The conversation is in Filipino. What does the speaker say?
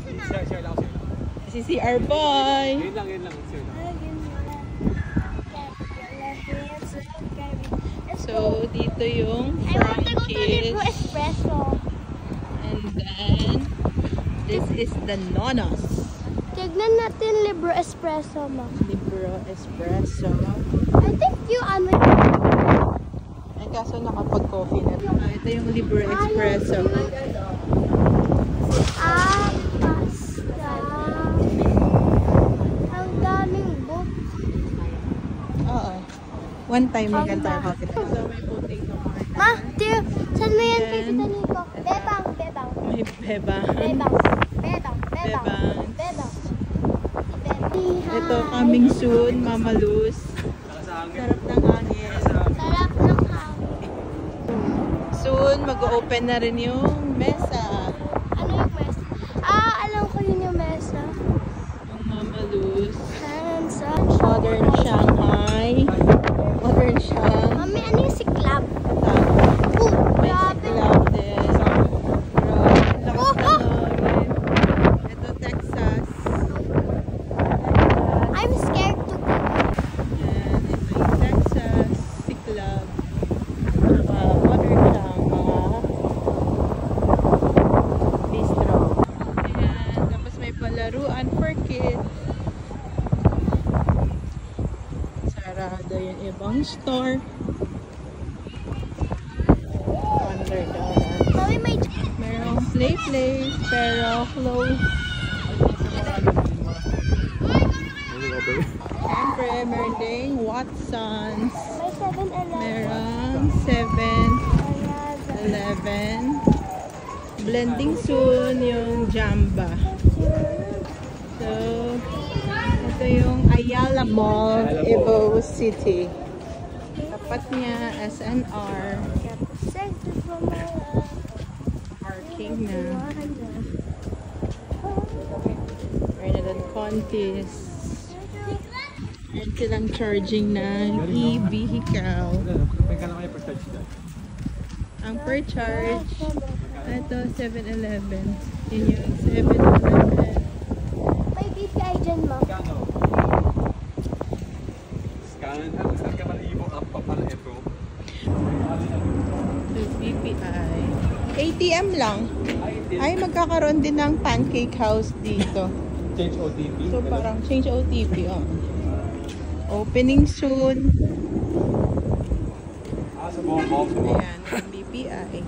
Share lang, share. Si CR Boy. Yun lang, share lang. So, dito yung I want to go to Frankie's. Libro Espresso. And then, this is the Nonos. Tignan natin Libro Espresso, ma. Libro Espresso. I think you ano. Ay, kaso nakapag-coffee na. Ito yung Libro Espresso. Pasta. Ang daming book. Oo. One time maganda ako. So, may potato market. Ma, tiyo, saan mo yan kay Then, Tita Nico? Bebang, bebang. May bebang. Bebang, bebang, bebang, Bebang. bebang. Ito, coming soon, Mama Luz. Sarap ng hangin. Sarap ng hangin. Soon, mag-open na rin yung mesa. Ano yung mesa? Alam ko yun yung mesa. Yung Mama Luz. Hands Modern Shanghai. Modern Shanghai. Mami, ano yung si Club? May Grabe. siklab din. Ito, Texas. I'm scared to go. And ito yung Texas. Siklab. Modern Shanghai. Bistro. Ayan. Tapos may palaruan for kids. Sarado yung ibang store. $100. Mami, may Merong play, pero close. Siyempre, meron ding Watsons. may 7-Eleven. Merong 7-Eleven. Blending soon yung Jamba. So, ito yung Ayala Mall, Evo City. Tapat niya, SNR. Parking na. Meron na Contis. Meron silang charging ng e-vehicle. May kala kayo per charge dyan. Ang per charge, ito 7-Eleven. Yun yung 7-Eleven. May BPI dyan, ma. Kano? Scan ka pala i-book up pa pala ito. So, BPI. ATM lang. Ay, magkakaroon din ng pancake house dito. Change OTP. So, parang change OTP. Oh. Opening soon. Sa buong box. Ayan, BPI.